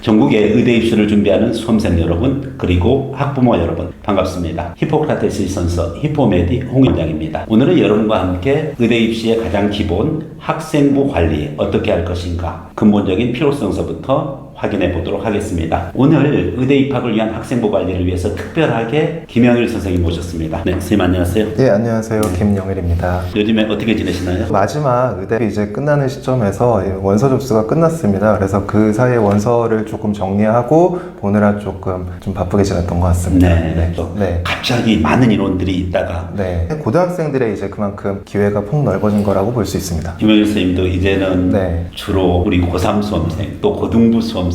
전국의 의대 입시를 준비하는 수험생 여러분 그리고 학부모 여러분 반갑습니다. 히포크라테스 선서 히포메디 홍원장입니다. 오늘은 여러분과 함께 의대 입시의 가장 기본 학생부 관리 어떻게 할 것인가 근본적인 필요성서부터 확인해 보도록 하겠습니다. 오늘 의대 입학을 위한 학생부 관리를 위해서 특별하게 김영일 선생님 모셨습니다. 네, 선생님 안녕하세요. 네, 안녕하세요. 김영일입니다. 요즘에 어떻게 지내시나요? 마지막 의대 이제 끝나는 시점에서 원서 접수가 끝났습니다. 그래서 그 사이에 원서를 조금 정리하고 보느라 조금 좀 바쁘게 지냈던 것 같습니다. 네. 또 갑자기 많은 인원들이 있다가 고등학생들의 이제 그만큼 기회가 폭 넓어진 거라고 볼 수 있습니다. 김영일 선생님도 이제는 주로 우리 고3 수험생 또 고등부 수험생들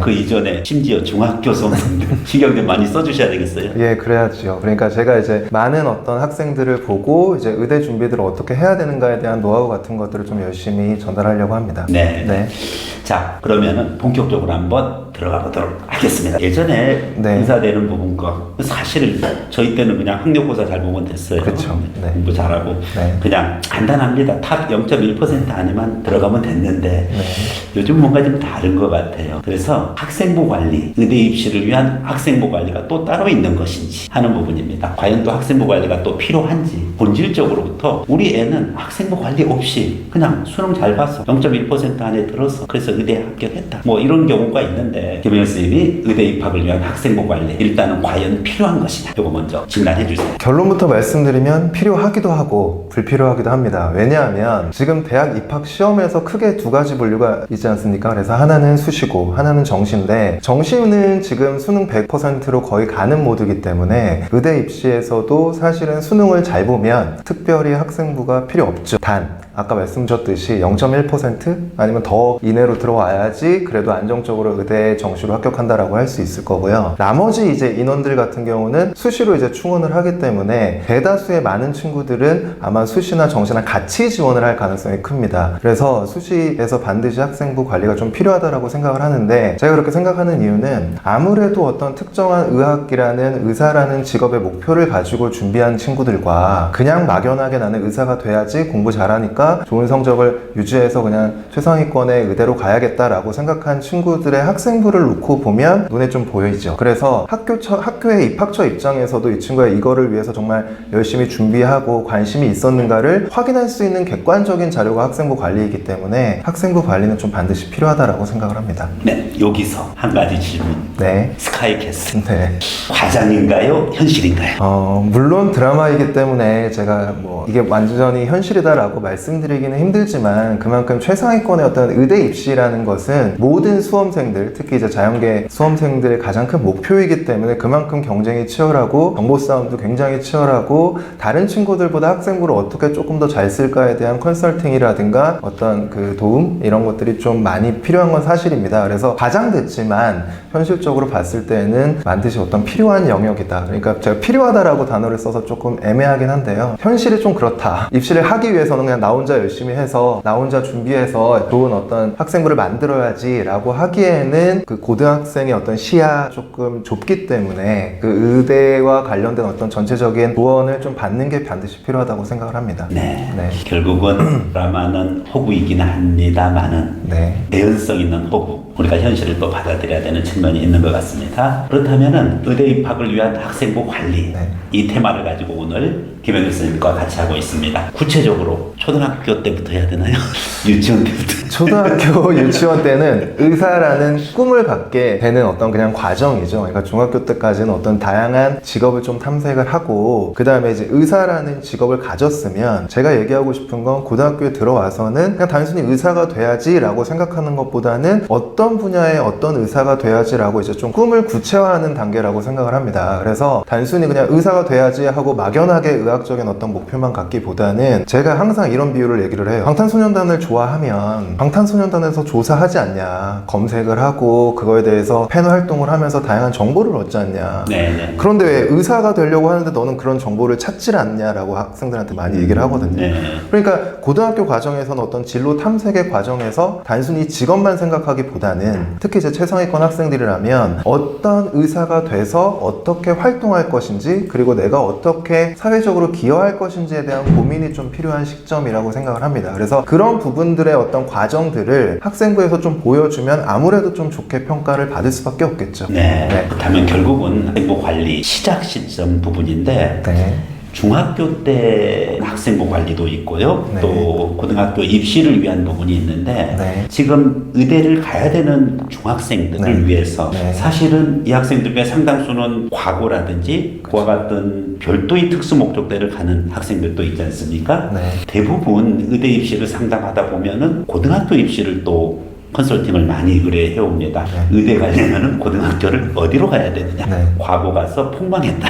그 이전에 심지어 중학교 수험생들 신경 좀 많이 써주셔야 되겠어요? 예, 그래야죠. 그러니까 제가 이제 많은 어떤 학생들을 보고 이제 의대 준비들을 어떻게 해야 되는가에 대한 노하우 같은 것들을 좀 열심히 전달하려고 합니다. 네. 자, 그러면은 본격적으로 한번 들어가 보도록 하겠습니다. 예전에 인사되는 부분과 사실 저희 때는 그냥 학력고사 잘 보면 됐어요. 그렇죠. 공부 잘하고 그냥 간단합니다. 탑 0.1% 안에만 들어가면 됐는데 요즘 뭔가 좀 다른 것 같아요. 그래서 학생부 관리, 의대 입시를 위한 학생부 관리가 또 따로 있는 것인지 하는 부분입니다. 과연 또 학생부 관리가 또 필요한지 본질적으로부터 우리 애는 학생부 관리 없이 그냥 수능 잘 봤어. 0.1% 안에 들어서 그래서 의대에 합격했다. 뭐 이런 경우가 있는데 김영일 선생님이 의대 입학을 위한 학생부 관리 일단은 과연 필요한 것이냐 이거 먼저 진단해 주세요. 결론부터 말씀드리면 필요하기도 하고 불필요하기도 합니다. 왜냐하면 지금 대학 입학 시험에서 크게 두 가지 분류가 있지 않습니까? 그래서 하나는 수시고 하나는 정시인데 정시는 지금 수능 100%로 거의 가는 모드이기 때문에 의대 입시에서도 사실은 수능을 잘 보면 특별히 학생부가 필요 없죠. 단 아까 말씀드렸듯이 0.1% 아니면 더 이내로 들어와야지 그래도 안정적으로 의대 정시로 합격한다라고 할 수 있을 거고요. 나머지 이제 인원들 같은 경우는 수시로 이제 충원을 하기 때문에 대다수의 많은 친구들은 아마 수시나 정시나 같이 지원을 할 가능성이 큽니다. 그래서 수시에서 반드시 학생부 관리가 좀 필요하다라고 생각을 하는데 제가 그렇게 생각하는 이유는 아무래도 어떤 특정한 의학이라는 의사라는 직업의 목표를 가지고 준비한 친구들과 그냥 막연하게 나는 의사가 돼야지 공부 잘하니까 좋은 성적을 유지해서 그냥 최상위권의 의대로 가야겠다라고 생각한 친구들의 학생부를 놓고 보면 눈에 좀 보이죠. 그래서 학교의 입학처 입장에서도 이 친구가 이거를 위해서 정말 열심히 준비하고 관심이 있었는가를 확인할 수 있는 객관적인 자료가 학생부 관리이기 때문에 학생부 관리는 좀 반드시 필요하다라고 생각을 합니다. 네, 여기서 한 가지 질문. 스카이캐슬. 과장인가요? 현실인가요? 물론 드라마이기 때문에 제가 뭐 이게 완전히 현실이다라고 말씀드리기는 힘들지만 그만큼 최상위권의 어떤 의대 입시라는 것은 모든 수험생들, 특히 이제 자연계 수험생들의 가장 큰 목표이기 때문에 그만큼 경쟁이 치열하고 정보 싸움도 굉장히 치열하고 다른 친구들보다 학생부를 어떻게 조금 더 잘 쓸까에 대한 컨설팅이라든가 어떤 그 도움 이런 것들이 좀 많이 필요한 건 사실입니다. 그래서 과장됐지만 현실적으로 봤을 때는 반드시 어떤 필요한 영역이다. 그러니까 제가 필요하다라고 단어를 써서 조금 애매하긴 한데요. 현실이 좀 그렇다. 입시를 하기 위해서는 그냥 나 혼자 열심히 해서 나 혼자 준비해서 좋은 어떤 학생부를 만들어야지 라고 하기에는 그 고등학생의 어떤 시야 조금 좁기 때문에 그 의대와 관련된 어떤 전체적인 조언을 좀 받는 게 반드시 필요하다고 생각을 합니다. 결국은 드라마는 호구이긴 합니다만은 내연성 있는 호구 우리가 현실을 또 받아들여야 되는 측면이 있는 것 같습니다. 그렇다면은 의대 입학을 위한 학생부 관리 이 테마를 가지고 오늘 김영일 선생님과 같이 하고 있습니다. 구체적으로 초등학교 때부터 해야 되나요? 유치원 때부터? 초등학교 유치원 때는 의사라는 꿈을 갖게 되는 어떤 그냥 과정이죠. 그러니까 중학교 때까지는 어떤 다양한 직업을 좀 탐색을 하고 그 다음에 이제 의사라는 직업을 가졌으면 제가 얘기하고 싶은 건 고등학교에 들어와서는 그냥 단순히 의사가 돼야지 라고 생각하는 것보다는 어떤 분야의 어떤 의사가 돼야지 라고 이제 좀 꿈을 구체화하는 단계라고 생각을 합니다. 그래서 단순히 그냥 의사가 돼야지 하고 막연하게 의학적인 어떤 목표만 갖기보다는 제가 항상 이런 비유를 얘기를 해요. 방탄소년단을 좋아하면 방탄소년단에서 조사하지 않냐, 검색을 하고 그거에 대해서 팬 활동을 하면서 다양한 정보를 얻지 않냐. 그런데 왜 의사가 되려고 하는데 너는 그런 정보를 찾질 않냐라고 학생들한테 많이 얘기를 하거든요. 그러니까 고등학교 과정에서는 어떤 진로 탐색의 과정에서 단순히 직업만 생각하기보다는 고민하는, 특히 이제 최상위권 학생들이라면 어떤 의사가 돼서 어떻게 활동할 것인지, 그리고 내가 어떻게 사회적으로 기여할 것인지에 대한 고민이 좀 필요한 시점이라고 생각을 합니다. 그래서 그런 부분들의 어떤 과정들을 학생부에서 좀 보여주면 아무래도 좀 좋게 평가를 받을 수밖에 없겠죠. 네. 그렇다면 결국은 학생부 관리 시작 시점 부분인데 네. 중학교 때 학생부 관리도 있고요. 네. 또 고등학교 입시를 위한 부분이 있는데 네. 지금 의대를 가야 되는 중학생들을 네. 위해서 네. 사실은 이 학생들 중에 상당수는 과고라든지 그와 같은 별도의 특수 목적대를 가는 학생들도 있지 않습니까? 네. 대부분 의대 입시를 상담하다 보면은 고등학교 입시를 또 컨설팅을 많이 의뢰해 옵니다. 네. 의대 가려면은 고등학교를 어디로 가야 되느냐? 네. 과거 가서 폭망했다.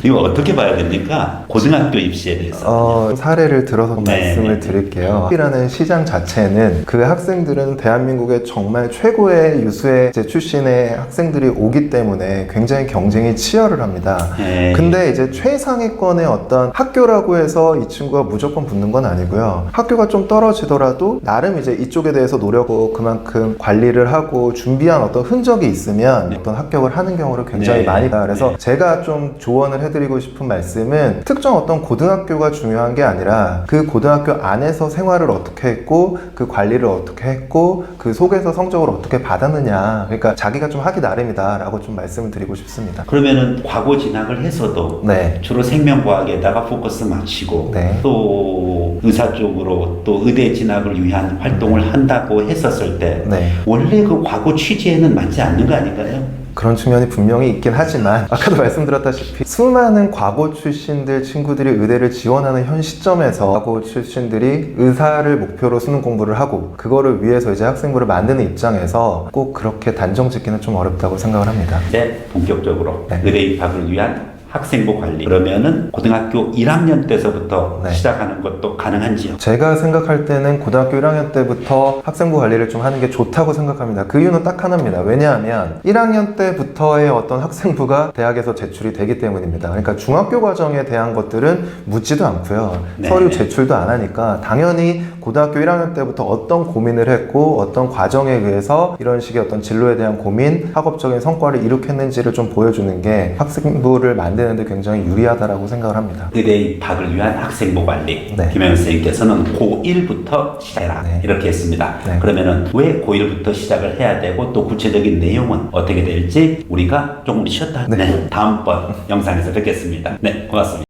이거 어떻게 봐야 됩니까? 고등학교 입시에 대해서. 사례를 들어서 네. 말씀을 드릴게요. 이라는 시장 자체는 그 학생들은 대한민국의 정말 최고의 유수의 이제 출신의 학생들이 오기 때문에 굉장히 경쟁이 치열을 합니다. 네. 근데 이제 최상위권의 어떤 학교라고 해서 이 친구가 무조건 붙는 건 아니고요. 학교가 좀 떨어지더라도 나름 이제 이쪽에 대해서 노력하고 그만큼 관리를 하고 준비한 어떤 흔적이 있으면 네. 어떤 합격을 하는 경우를 굉장히 네. 많이 봐요. 그래서 네. 제가 좀 조언을 해드리고 싶은 말씀은 특정 어떤 고등학교가 중요한 게 아니라 그 고등학교 안에서 생활을 어떻게 했고 그 관리를 어떻게 했고 그 속에서 성적을 어떻게 받았느냐, 그러니까 자기가 좀 하기 나름이다 라고 좀 말씀을 드리고 싶습니다. 그러면은 과거 진학을 해서도 네. 주로 생명과학에다가 포커스 맞추고 네. 또 의사 쪽으로 또 의대 진학을 위한 활동을 한다고 했었을 때 네. 원래 그 과거 취지에는 맞지 않는 거 아닌가요? 그런 측면이 분명히 있긴 하지만 아까도 말씀드렸다시피 수많은 과고 출신들 친구들이 의대를 지원하는 현 시점에서 과고 출신들이 의사를 목표로 수능 공부를 하고 그거를 위해서 이제 학생부를 만드는 입장에서 꼭 그렇게 단정 짓기는 좀 어렵다고 생각을 합니다. 이제 본격적으로 네. 의대 입학을 위한 학생부 관리, 그러면은 고등학교 1학년 때서부터 네. 시작하는 것도 가능한지요? 제가 생각할 때는 고등학교 1학년 때부터 학생부 관리를 좀 하는 게 좋다고 생각합니다. 그 이유는 딱 하나입니다. 왜냐하면 1학년 때부터의 어떤 학생부가 대학에서 제출이 되기 때문입니다. 그러니까 중학교 과정에 대한 것들은 묻지도 않고요. 네. 서류 제출도 안 하니까 당연히 고등학교 1학년 때부터 어떤 고민을 했고 어떤 과정에 의해서 이런 식의 어떤 진로에 대한 고민, 학업적인 성과를 이룩했는지를 좀 보여주는 게 학생부를 만드는데 굉장히 유리하다라고 생각을 합니다. 의대 입학을 위한 학생부 관리. 네. 김영현 선생님께서는 고1부터 시작해라. 네. 이렇게 했습니다. 네. 그러면은 왜 고1부터 시작을 해야 되고 또 구체적인 내용은 어떻게 될지 우리가 조금 쉬었다. 네. 다음번 영상에서 뵙겠습니다. 네, 고맙습니다.